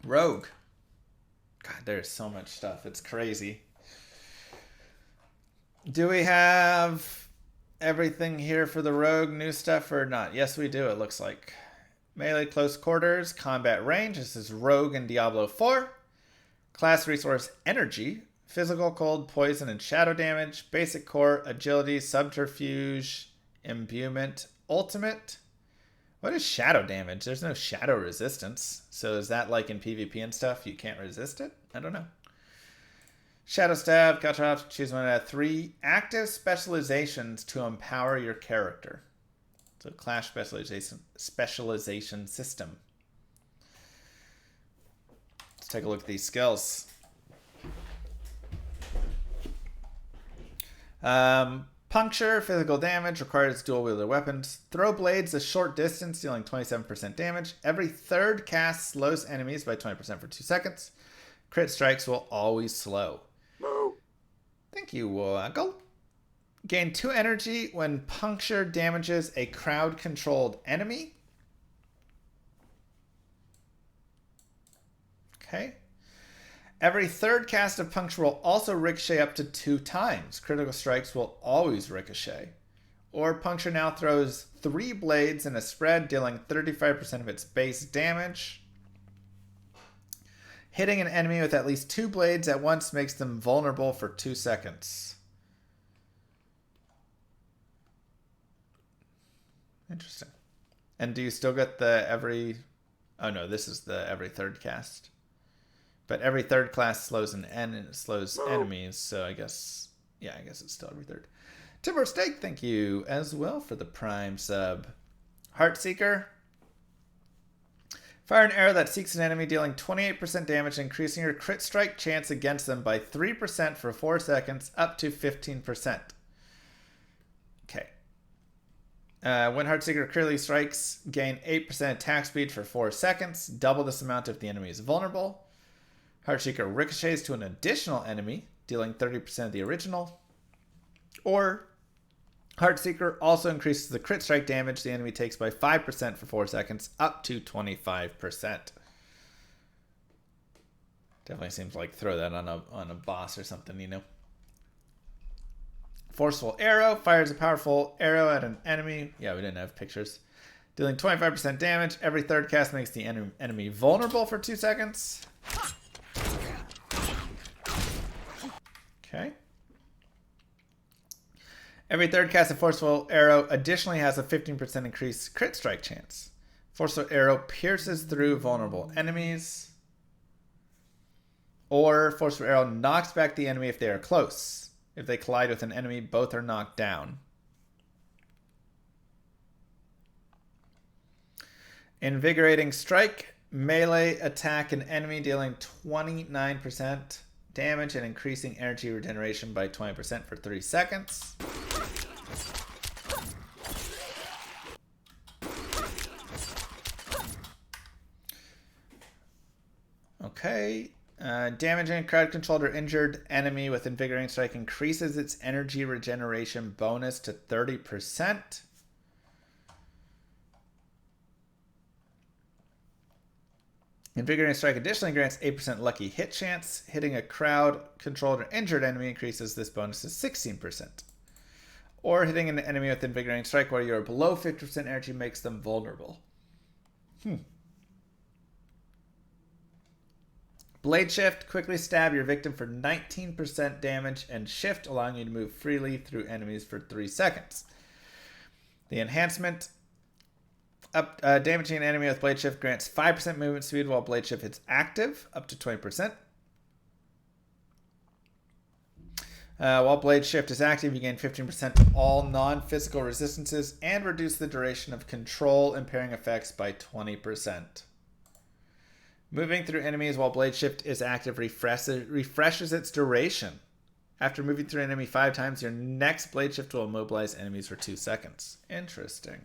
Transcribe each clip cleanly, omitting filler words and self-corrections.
Rogue. God, there's so much stuff. It's crazy. Do we have everything here for the rogue new stuff or not? Yes, we do, it looks like. Melee close quarters, combat range. This is rogue in Diablo 4. Class resource energy. Physical, cold, poison, and shadow damage. Basic core, agility, subterfuge, imbuement, ultimate. What is shadow damage? There's no shadow resistance. So is that like in PvP and stuff? You can't resist it? I don't know. Shadow stab, cut off, choose one out of 3 active specializations to empower your character. So class specialization system. Let's take a look at these skills. Puncture, physical damage, requires dual wielder weapons. Throw blades a short distance, dealing 27% damage. Every third cast slows enemies by 20% for 2 seconds. Crit strikes will always slow. Thank you, Waggle. Gain 2 energy when puncture damages a crowd-controlled enemy. Okay. Every third cast of puncture will also ricochet up to 2 times. Critical strikes will always ricochet. Or puncture now throws 3 blades in a spread, dealing 35% of its base damage. Hitting an enemy with at least 2 blades at once makes them vulnerable for 2 seconds. Interesting. And do you still get the every... Oh no, this is the every third cast. But every third class slows enemies, so I guess... Yeah, I guess it's still every third. Timber Steak, thank you as well for the Prime sub. Heartseeker. Fire an arrow that seeks an enemy, dealing 28% damage, increasing your crit strike chance against them by 3% for 4 seconds, up to 15%. Okay. When Heartseeker clearly strikes, gain 8% attack speed for 4 seconds, double this amount if the enemy is vulnerable. Heartseeker ricochets to an additional enemy, dealing 30% of the original. Or Heartseeker also increases the crit strike damage the enemy takes by 5% for 4 seconds, up to 25%. Definitely seems like throw that on a boss or something, you know. Forceful Arrow fires a powerful arrow at an enemy. Yeah, we didn't have pictures. Dealing 25% damage. Every third cast makes the enemy vulnerable for 2 seconds. Okay. Every third cast of Forceful Arrow additionally has a 15% increased crit strike chance. Forceful Arrow pierces through vulnerable enemies. Or Forceful Arrow knocks back the enemy if they are close. If they collide with an enemy, both are knocked down. Invigorating Strike. Melee attack an enemy, dealing 29% damage and increasing energy regeneration by 20% for 3 seconds. Okay. Damaging a crowd-controlled or injured enemy with Invigorating Strike increases its energy regeneration bonus to 30%. Invigorating Strike additionally grants 8% lucky hit chance. Hitting a crowd-controlled or injured enemy increases this bonus to 16%. Or hitting an enemy with Invigorating Strike while you are below 50% energy makes them vulnerable. Blade Shift. Quickly stab your victim for 19% damage and shift, allowing you to move freely through enemies for 3 seconds. The enhancement. Damaging an enemy with Blade Shift grants 5% movement speed while Blade Shift is active, up to 20%. While Blade Shift is active, you gain 15% of all non-physical resistances and reduce the duration of control impairing effects by 20%. Moving through enemies while Blade Shift is active refreshes its duration. After moving through an enemy 5 times, your next Blade Shift will immobilize enemies for 2 seconds. Interesting.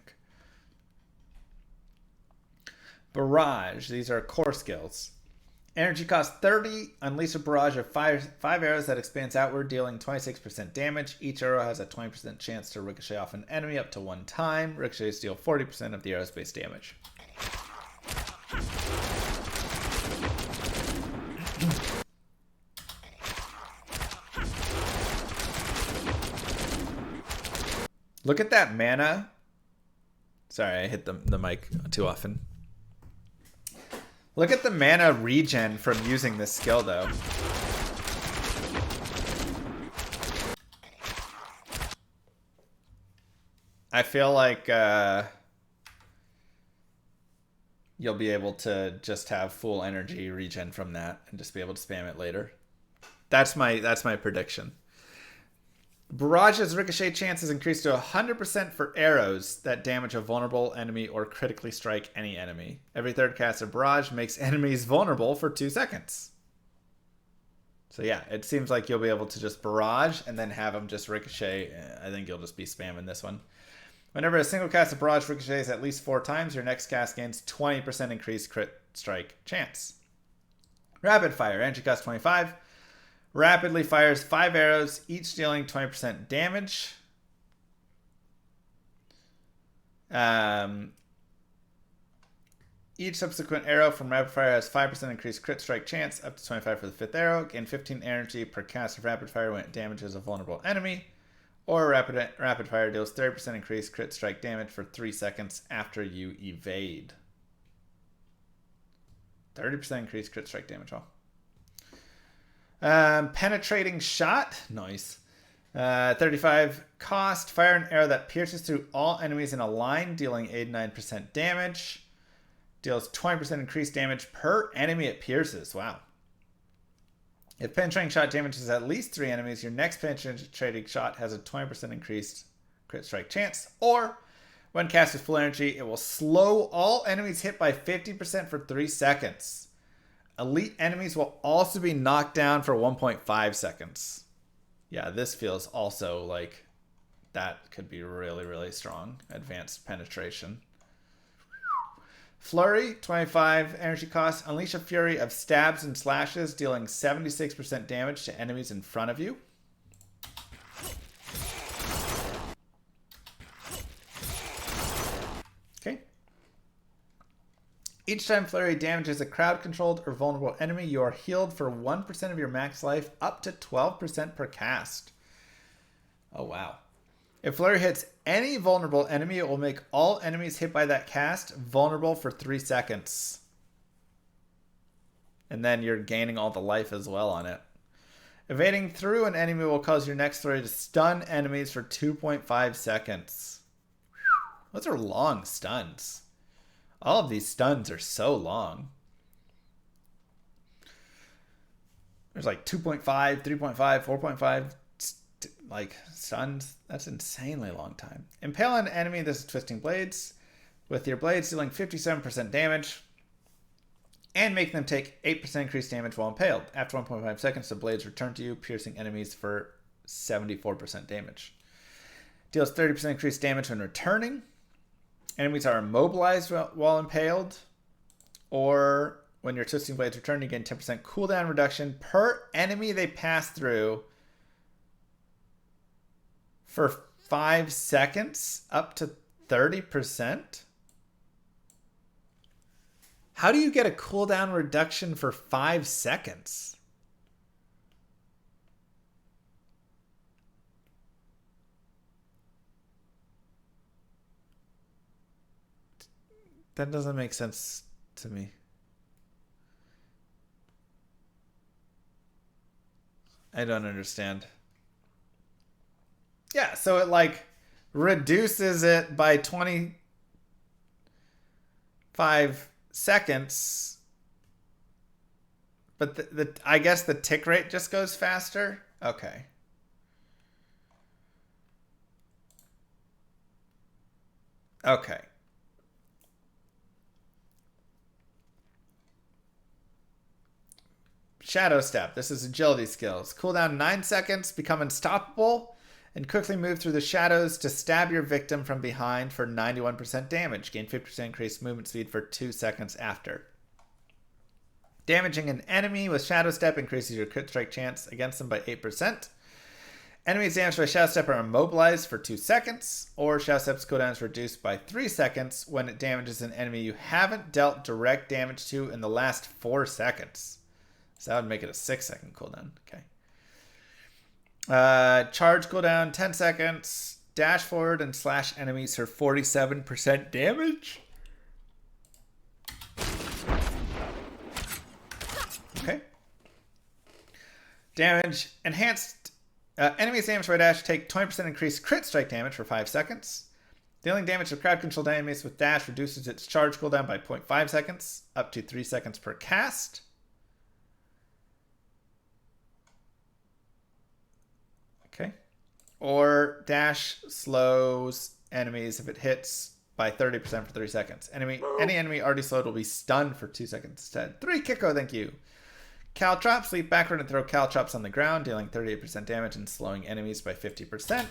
Barrage. These are core skills. Energy cost 30. Unleash a barrage of 5 arrows that expands outward, dealing 26% damage. Each arrow has a 20% chance to ricochet off an enemy up to 1 time. Ricochets deal 40% of the arrow's base damage. Look at that mana. Sorry, I hit the mic too often. Look at the mana regen from using this skill, though. I feel like you'll be able to just have full energy regen from that and just be able to spam it later. That's my prediction. Barrage's ricochet chance is increased to 100% for arrows that damage a vulnerable enemy or critically strike any enemy. Every third cast of barrage makes enemies vulnerable for 2 seconds. So yeah, it seems like you'll be able to just barrage and then have them just ricochet. I think you'll just be spamming this one. Whenever a single cast of barrage ricochets at least 4 times, your next cast gains 20% increased crit strike chance. Rapid fire, energy cost 25. Rapidly fires 5 arrows, each dealing 20% damage. Each subsequent arrow from rapid fire has 5% increased crit strike chance, up to 25 for the 5th arrow. Gain 15 energy per cast of rapid fire when it damages a vulnerable enemy. Or rapid fire deals 30% increased crit strike damage for 3 seconds after you evade. 30% increased crit strike damage. Oh. Penetrating shot. Nice. 35 cost. Fire an arrow that pierces through all enemies in a line, dealing 89% damage. Deals 20% increased damage per enemy it pierces. Wow. If penetrating shot damages at least 3 enemies, your next penetrating shot has a 20% increased crit strike chance. Or, when cast with full energy, it will slow all enemies hit by 50% for 3 seconds. Elite enemies will also be knocked down for 1.5 seconds. Yeah, this feels also like that could be really, really strong. Advanced penetration. Flurry, 25 energy cost. Unleash a fury of stabs and slashes, dealing 76% damage to enemies in front of you. Okay. Each time Flurry damages a crowd-controlled or vulnerable enemy, you are healed for 1% of your max life, up to 12% per cast. Oh, wow. If Flurry hits any vulnerable enemy, it will make all enemies hit by that cast vulnerable for 3 seconds. And then you're gaining all the life as well on it. Evading through an enemy will cause your next Flurry to stun enemies for 2.5 seconds. Those are long stuns. All of these stuns are so long. There's like 2.5, 3.5, 4.5 like stuns. That's insanely long time. Impale an enemy. This is Twisting Blades. With your blades dealing 57% damage. And make them take 8% increased damage while impaled. After 1.5 seconds, the blades return to you, piercing enemies for 74% damage. Deals 30% increased damage when returning. Enemies are immobilized while impaled. Or when your Twisting Blades return, you gain 10% cooldown reduction per enemy they pass through for 5 seconds, up to 30%. How do you get a cooldown reduction for 5 seconds? That doesn't make sense to me. I don't understand. Yeah, so it like reduces it by 25 seconds. But I guess the tick rate just goes faster. Okay. Okay. Shadow Step. This is agility skills. Cooldown 9 seconds, become unstoppable, and quickly move through the shadows to stab your victim from behind for 91% damage. Gain 50% increased movement speed for 2 seconds after. Damaging an enemy with Shadow Step increases your crit strike chance against them by 8%. Enemies damaged by Shadow Step are immobilized for 2 seconds, or Shadow Step's cooldown is reduced by 3 seconds when it damages an enemy you haven't dealt direct damage to in the last 4 seconds. So that would make it a 6-second cooldown. Okay. Charge cooldown 10 seconds. dash forward and slash enemies for 47% damage. Okay. Damage enhanced. Enemies damaged by dash take 20% increased crit strike damage for 5 seconds. Dealing damage to crowd controlled enemies with dash reduces its charge cooldown by 0.5 seconds, up to 3 seconds per cast. Okay. Or dash slows enemies if it hits by 30% for 3 seconds. Any enemy already slowed will be stunned for 2 seconds instead. 3 Kiko, thank you. Caltrops, leap backward and throw caltrops on the ground, dealing 38% damage and slowing enemies by 50%.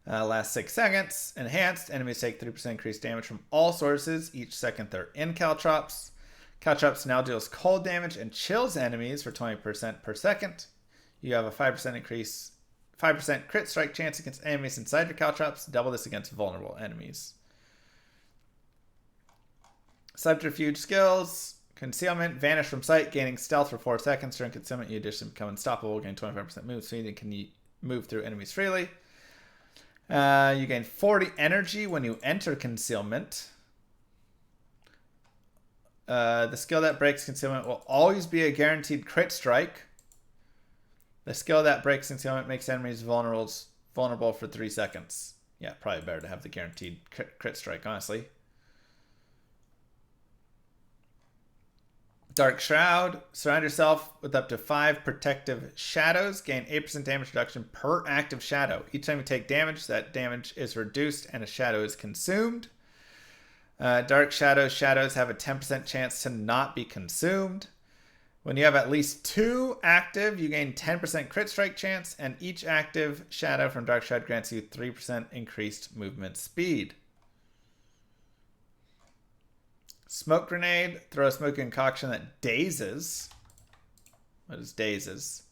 Last 6 seconds. Enhanced. Enemies take 3% increased damage from all sources each second they're in Caltrops. Caltrops now deals cold damage and chills enemies for 20% per second. You have a 5% crit strike chance against enemies inside your Caltrops. Double this against vulnerable enemies. Subterfuge skills. Concealment. Vanish from sight, gaining stealth for 4 seconds. During concealment, you additionally become unstoppable, gain 25% move speed, and can move through enemies freely. You gain 40 energy when you enter concealment. The skill that breaks concealment will always be a guaranteed crit strike. The skill that breaks concealment makes enemies vulnerable for 3 seconds. Yeah, probably better to have the guaranteed crit strike, honestly. Dark Shroud. Surround yourself with up to 5 protective shadows. Gain 8% damage reduction per active shadow. Each time you take damage, that damage is reduced and a shadow is consumed. Dark shadows have a 10% chance to not be consumed. When you have at least 2 active, you gain 10% crit strike chance, and each active shadow from Dark Shroud grants you 3% increased movement speed. Smoke grenade. Throw a smoke concoction that dazes. What is dazes?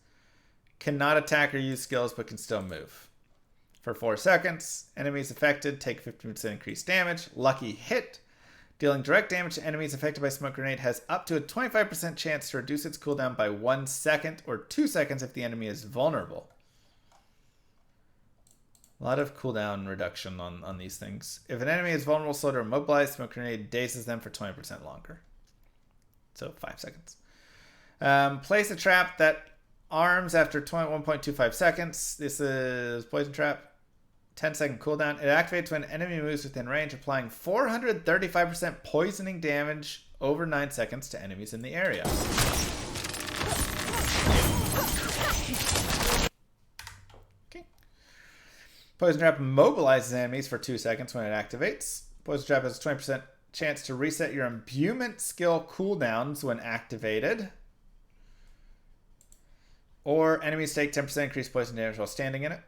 Cannot attack or use skills, but can still move. For 4 seconds, enemies affected take 15% increased damage. Lucky hit. Dealing direct damage to enemies affected by smoke grenade has up to a 25% chance to reduce its cooldown by 1 second or 2 seconds if the enemy is vulnerable. A lot of cooldown reduction on these things. If an enemy is vulnerable, slowed, or immobilized, smoke grenade dazes them for 20% longer. So 5 seconds. Place a trap that arms after 1.25 seconds. This is poison trap. 10-second cooldown. It activates when an enemy moves within range, applying 435% poisoning damage over 9 seconds to enemies in the area. Poison Trap immobilizes enemies for 2 seconds when it activates. Poison Trap has a 20% chance to reset your imbuement skill cooldowns when activated. Or enemies take 10% increased poison damage while standing in it.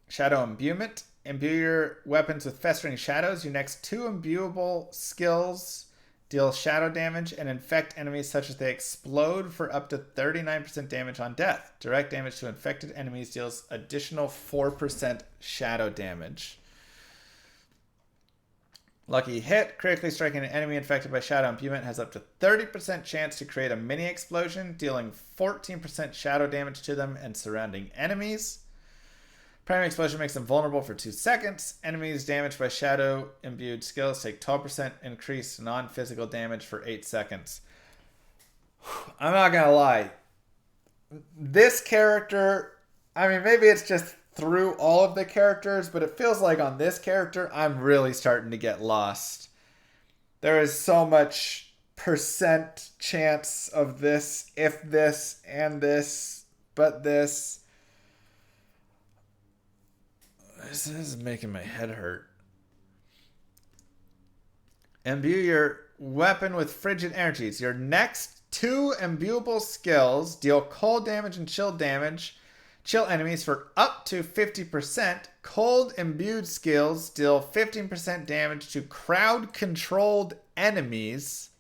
Shadow Imbuement. Imbue your weapons with festering shadows. Your next 2 imbuable skills deal shadow damage and infect enemies such that they explode for up to 39% damage on death. Direct damage to infected enemies deals additional 4% shadow damage. Lucky hit. Critically striking an enemy infected by shadow imbuement has up to 30% chance to create a mini explosion, dealing 14% shadow damage to them and surrounding enemies. Primary explosion makes them vulnerable for 2 seconds. Enemies damaged by shadow imbued skills take 12% increased non-physical damage for 8 seconds. I'm not gonna lie. This character, I mean, maybe it's just through all of the characters, but it feels like on this character, I'm really starting to get lost. There is so much percent chance of this, if this, and this, but this. This is making my head hurt. Imbue your weapon with frigid energies. Your next 2 imbuable skills deal cold damage and chill damage. Chill enemies for up to 50%. Cold imbued skills deal 15% damage to crowd controlled enemies.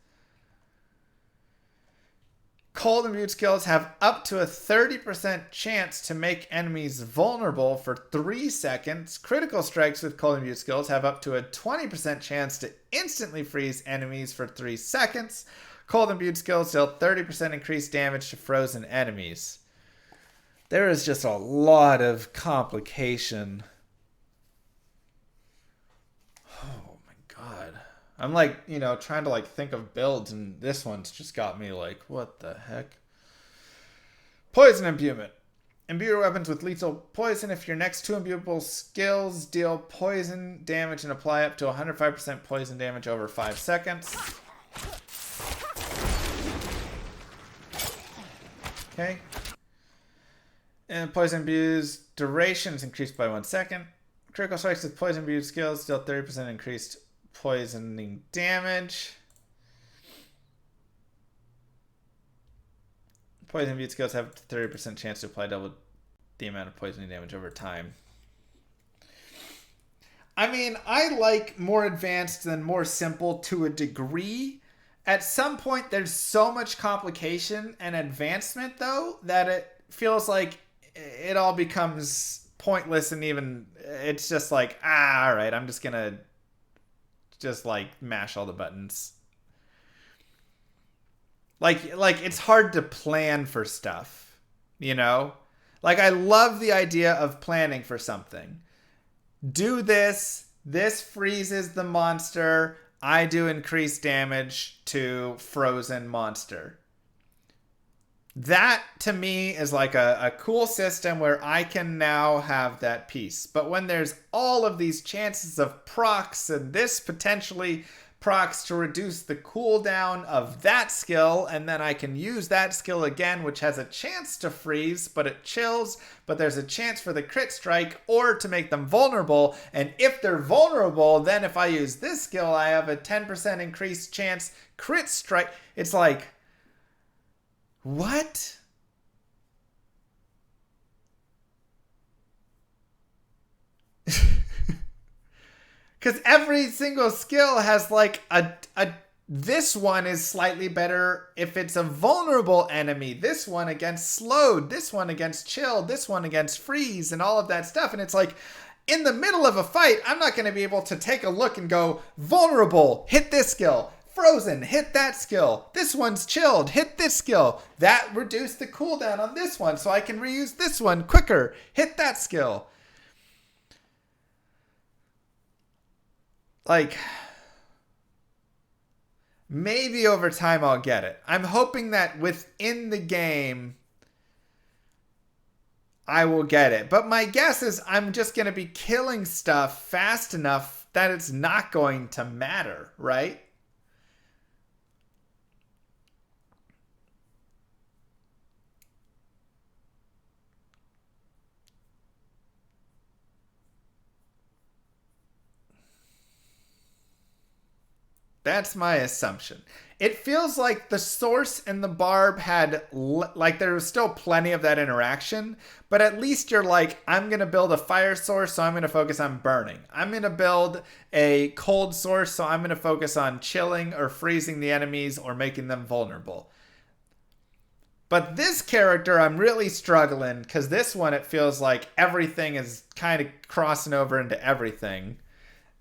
Cold imbued skills have up to a 30% chance to make enemies vulnerable for 3 seconds. Critical strikes with cold imbued skills have up to a 20% chance to instantly freeze enemies for 3 seconds. Cold imbued skills deal 30% increased damage to frozen enemies. There is just a lot of complication. Oh my god. I'm like, trying to like think of builds, and this one's just got me like, what the heck? Poison imbuement. Imbue your weapons with lethal poison. If your next two imbuable skills deal poison damage and apply up to 105% poison damage over 5 seconds. Okay. And poison imbues duration is increased by 1 second. Critical strikes with poison imbued skills deal 30% increased poisoning damage. Poison imbued skills have a 30% chance to apply double the amount of poisoning damage over time. I mean, I like more advanced than more simple to a degree. At some point, there's so much complication and advancement, though, that it feels like it all becomes pointless, and even it's just like, all right, I'm just gonna just like mash all the buttons. Like it's hard to plan for stuff, Like, I love the idea of planning for something. Do this. This freezes the monster. I do increased damage to frozen monster. That, to me, is like a cool system where I can now have that piece. But when there's all of these chances of procs, and this potentially procs to reduce the cooldown of that skill, and then I can use that skill again, which has a chance to freeze, but it chills, but there's a chance for the crit strike or to make them vulnerable, and if they're vulnerable, then if I use this skill, I have a 10% increased chance crit strike. It's like, what? Because every single skill has like this one is slightly better if it's a vulnerable enemy. This one against slowed. This one against chilled. This one against freeze and all of that stuff. And it's like, in the middle of a fight, I'm not going to be able to take a look and go, vulnerable, hit this skill. Frozen, hit that skill. This one's chilled, hit this skill. That reduced the cooldown on this one, so I can reuse this one quicker. Hit that skill. Like, maybe over time I'll get it. I'm hoping that within the game I will get it. But my guess is I'm just going to be killing stuff fast enough that it's not going to matter, right? That's my assumption. It feels like the source and the barb had, like, there was still plenty of that interaction, but at least you're like, I'm going to build a fire source, so I'm going to focus on burning. I'm going to build a cold source, so I'm going to focus on chilling or freezing the enemies or making them vulnerable. But this character, I'm really struggling, because this one, it feels like everything is kind of crossing over into everything.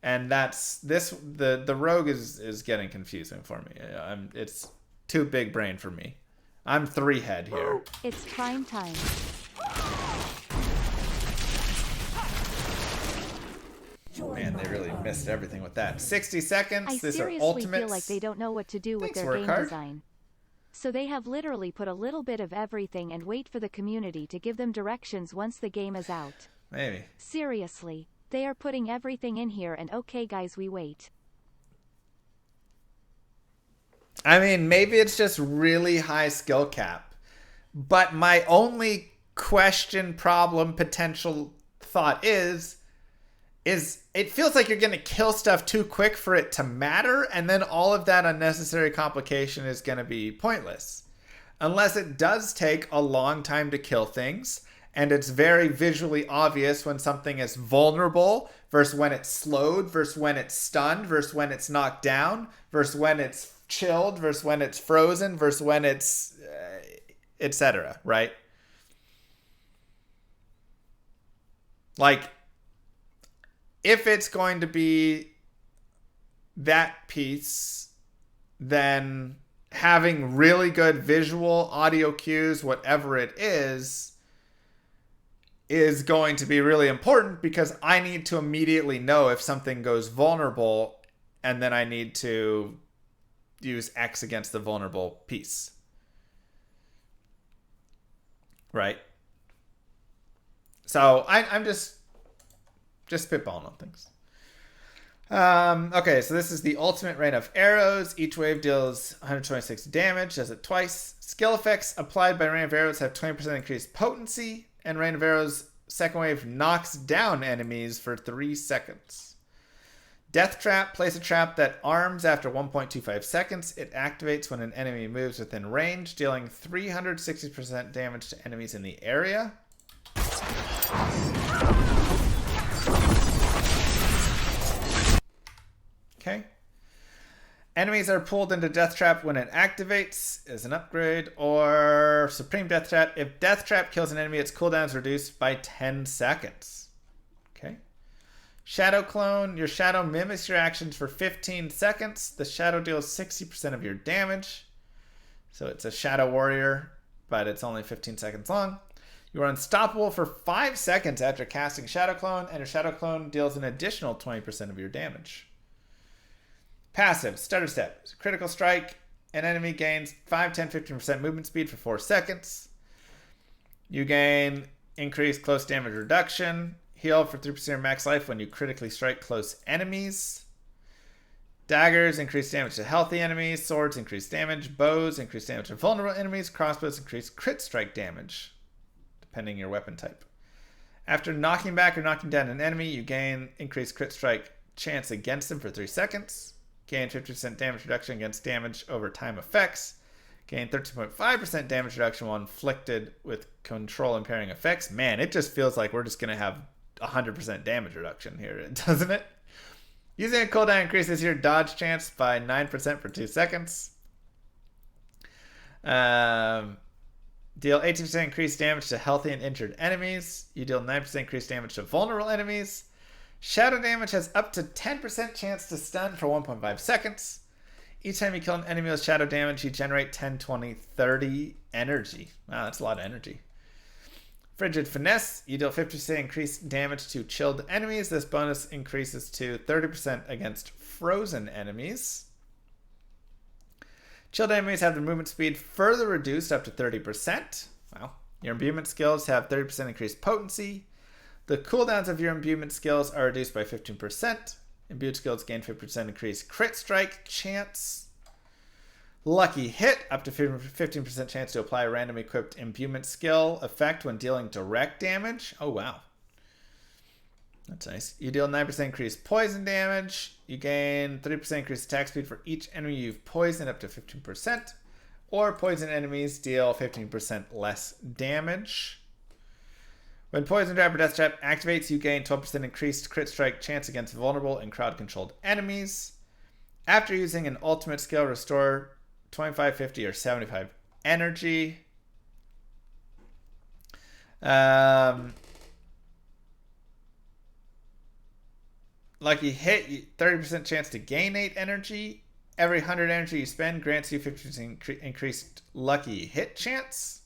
And that's this. The rogue is getting confusing for me. It's too big brain for me. I'm 3 head here. It's prime time. Man, they really missed everything with that. 60 seconds. I These seriously are ultimates. feel like they don't know what to do with their game design. So they have literally put a little bit of everything and wait for the community to give them directions once the game is out. Maybe. Seriously. They are putting everything in here, and okay guys, we wait. I mean, maybe it's just really high skill cap. But my only question, problem, potential thought is it feels like you're going to kill stuff too quick for it to matter, and then all of that unnecessary complication is going to be pointless. Unless it does take a long time to kill things, and it's very visually obvious when something is vulnerable versus when it's slowed versus when it's stunned versus when it's knocked down versus when it's chilled versus when it's frozen versus when it's etc., right? Like, if it's going to be that piece, then having really good visual audio cues, whatever it is is going to be really important because I need to immediately know if something goes vulnerable, and then I need to use X against the vulnerable piece. Right? So I'm just spitballing on things. Okay, so this is the ultimate rain of arrows. Each wave deals 126 damage, does it twice. Skill effects applied by rain of arrows have 20% increased potency, and rain of arrows second wave knocks down enemies for 3 seconds. Death trap, place a trap that arms after 1.25 seconds. It activates when an enemy moves within range, dealing 360% damage to enemies in the area. Okay. Enemies are pulled into Death Trap when it activates as an upgrade, or Supreme Death Trap. If Death Trap kills an enemy, its cooldown is reduced by 10 seconds. Okay. Shadow Clone. Your shadow mimics your actions for 15 seconds. The shadow deals 60% of your damage. So it's a Shadow Warrior, but it's only 15 seconds long. You are unstoppable for 5 seconds after casting Shadow Clone, and your Shadow Clone deals an additional 20% of your damage. Passive, Stutter Step. Critical Strike. An enemy gains 5, 10, 15% movement speed for 4 seconds. You gain increased close damage reduction. Heal for 3% of your max life when you critically strike close enemies. Daggers increase damage to healthy enemies. Swords increase damage. Bows increase damage to vulnerable enemies. Crossbows increase crit strike damage, depending on your weapon type. After knocking back or knocking down an enemy, you gain increased crit strike chance against them for 3 seconds. Gain 50% damage reduction against damage over time effects. Gain 13.5% damage reduction while inflicted with control impairing effects. Man, it just feels like we're just going to have 100% damage reduction here, doesn't it? Using a cooldown increases your dodge chance by 9% for 2 seconds. Deal 18% increased damage to healthy and injured enemies. You deal 9% increased damage to vulnerable enemies. Shadow damage has up to 10% chance to stun for 1.5 seconds. Each time you kill an enemy with shadow damage, you generate 10, 20, 30 energy. Wow, that's a lot of energy. Frigid Finesse. You deal 50% increased damage to chilled enemies. This bonus increases to 30% against frozen enemies. Chilled enemies have their movement speed further reduced up to 30%. Wow. Your imbuement skills have 30% increased potency. The cooldowns of your imbuement skills are reduced by 15%. Imbued skills gain 50% increased crit strike chance. Lucky Hit, up to 15% chance to apply a random equipped imbuement skill effect when dealing direct damage. Oh, wow. That's nice. You deal 9% increased poison damage. You gain 3% increased attack speed for each enemy you've poisoned up to 15%. Or poison enemies deal 15% less damage. When Poison Trap or Death Trap activates, you gain 12% increased crit strike chance against vulnerable and crowd-controlled enemies. After using an ultimate skill, restore 25, 50, or 75 energy. Lucky Hit, 30% chance to gain 8 energy. Every 100 energy you spend grants you 50% increased Lucky Hit chance.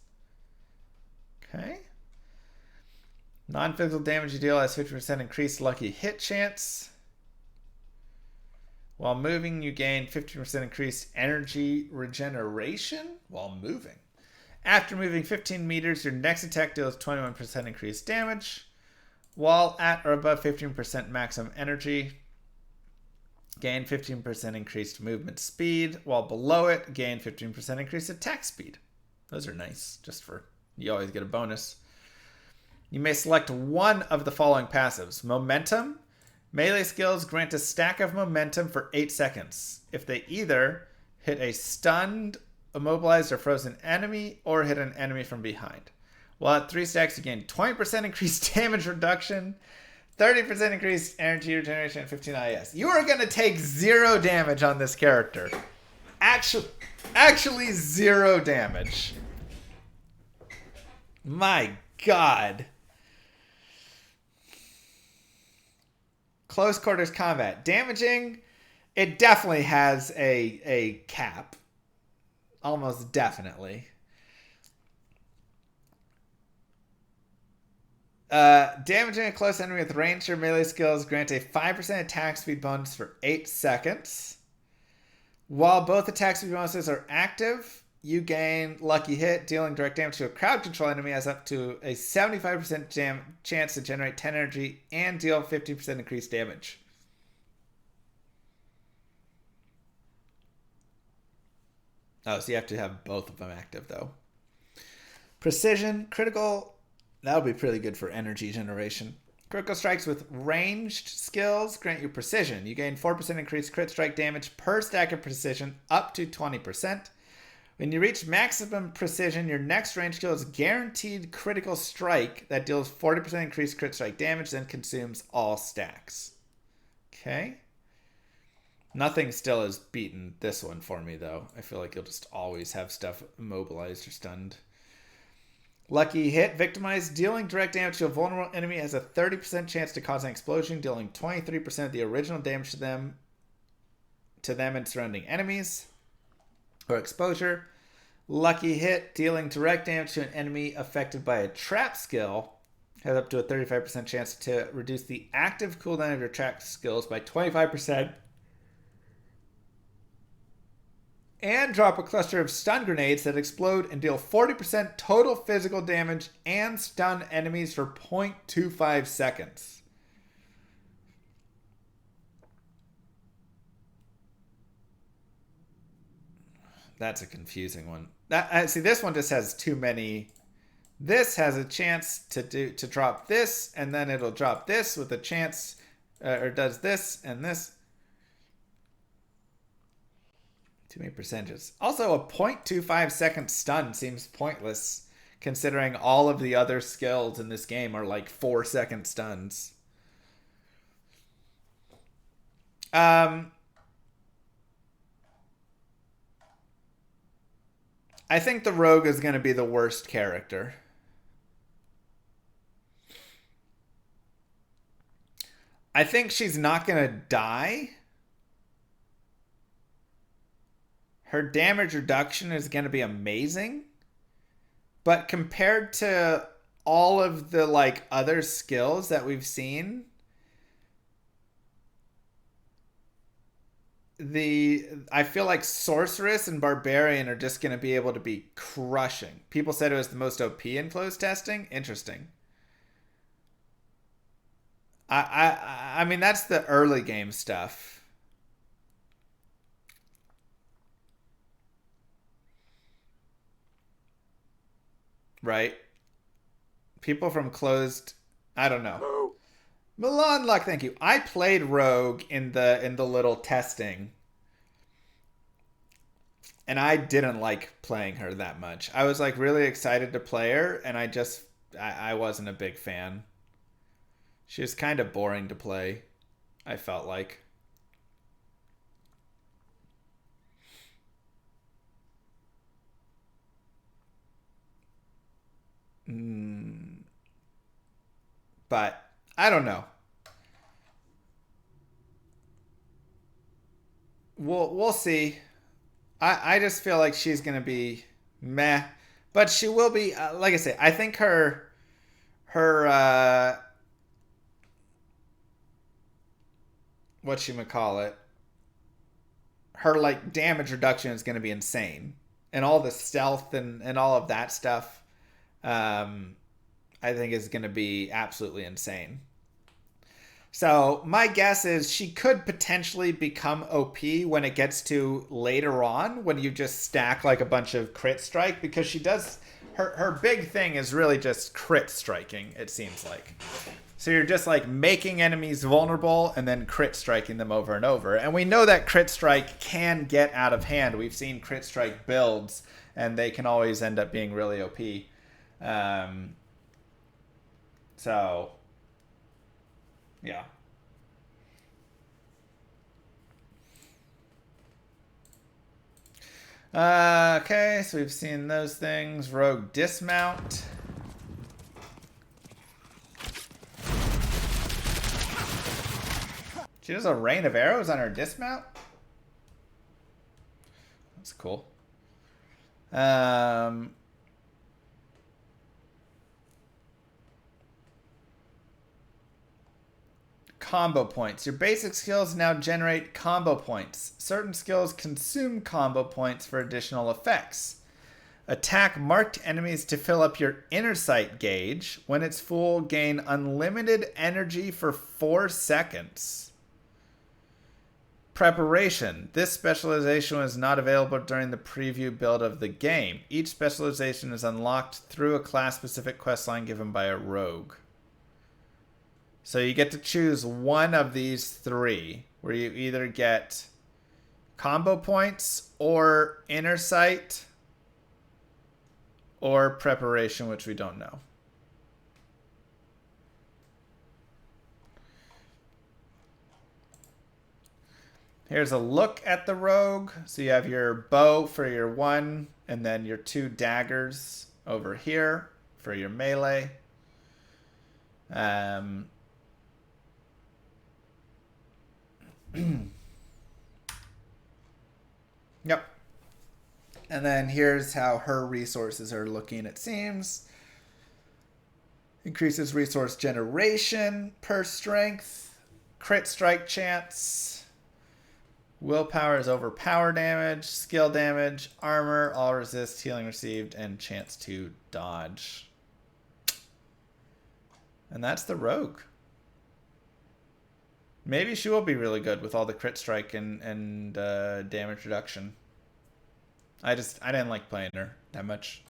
Okay. Non-physical damage you deal has 50% increased Lucky Hit chance. While moving, you gain 15% increased energy regeneration while moving. After moving 15 meters, your next attack deals 21% increased damage. While at or above 15% maximum energy, gain 15% increased movement speed. While below it, gain 15% increased attack speed. Those are nice, just for, you always get a bonus. You may select one of the following passives. Momentum. Melee skills grant a stack of momentum for 8 seconds. If they either hit a stunned, immobilized, or frozen enemy, or hit an enemy from behind. While at 3 stacks, you gain 20% increased damage reduction, 30% increased energy regeneration, and 15 IS. You are going to take 0 damage on this character. Actually 0 damage. My God. Close quarters combat. Damaging, it definitely has a cap. Almost definitely. Damaging a close enemy with ranged or melee skills grant a 5% attack speed bonus for 8 seconds. While both attack speed bonuses are active, you gain Lucky Hit. Dealing direct damage to a crowd control enemy has up to a 75% chance to generate 10 energy and deal 50% increased damage. Oh, so you have to have both of them active, though. Precision, critical. That would be pretty good for energy generation. Critical strikes with ranged skills grant you precision. You gain 4% increased crit strike damage per stack of precision up to 20%. When you reach maximum precision, your next range skill is guaranteed critical strike that deals 40% increased crit strike damage, then consumes all stacks. Okay. Nothing still has beaten this one for me, though. I feel like you'll just always have stuff immobilized or stunned. Lucky Hit. Victimized. Dealing direct damage to a vulnerable enemy has a 30% chance to cause an explosion, dealing 23% of the original damage to them and surrounding enemies. Or exposure. Lucky Hit. Dealing direct damage to an enemy affected by a trap skill has up to a 35% chance to reduce the active cooldown of your trap skills by 25%. And drop a cluster of stun grenades that explode and deal 40% total physical damage and stun enemies for 0.25 seconds. That's a confusing one. See, this one just has too many. This has a chance to drop this, and then it'll drop this with a chance, or does this and this. Too many percentages. Also, a 0.25 second stun seems pointless, considering all of the other skills in this game are like 4-second stuns. I think the rogue is going to be the worst character. I think she's not going to die. Her damage reduction is going to be amazing. But compared to all of the like other skills that we've seen, I feel like Sorceress and Barbarian are just going to be able to be crushing. People said it was the most OP in closed testing. Interesting. I mean, that's the early game stuff. Right? People from closed, I don't know. Milan Luck, thank you. I played Rogue in the little testing, and I didn't like playing her that much. I was like really excited to play her, and I wasn't a big fan. She was kind of boring to play, I felt like. But I don't know. We'll see. I just feel like she's gonna be meh, but she will be. Like I say, I think her whatchamacallit, her like damage reduction is gonna be insane, and all the stealth and all of that stuff. I think is gonna be absolutely insane. So my guess is she could potentially become OP when it gets to later on, when you just stack like a bunch of crit strike, because she does her big thing is really just crit striking, it seems like. So you're just like making enemies vulnerable and then crit striking them over and over. And we know that crit strike can get out of hand. We've seen crit strike builds and they can always end up being really OP. So yeah. Okay, so we've seen those things. Rogue dismount. She does a rain of arrows on her dismount? That's cool. Combo points. Your basic skills now generate combo points. Certain skills consume combo points for additional effects. Attack marked enemies to fill up your inner sight gauge. When it's full, gain unlimited energy for 4 seconds. Preparation. This specialization was not available during the preview build of the game. Each specialization is unlocked through a class-specific questline given by a rogue. So you get to choose one of these 3, where you either get combo points or inner sight or preparation, which we don't know. Here's a look at the rogue. So you have your bow for your 1, and then your 2 daggers over here for your melee. Yep. And then here's how her resources are looking, it seems. Increases resource generation per strength. Crit strike chance. Willpower is over power damage. Skill damage. Armor. All resist. Healing received. And chance to dodge. And that's the rogue. Maybe she will be really good with all the crit strike and damage reduction. I didn't like playing her that much.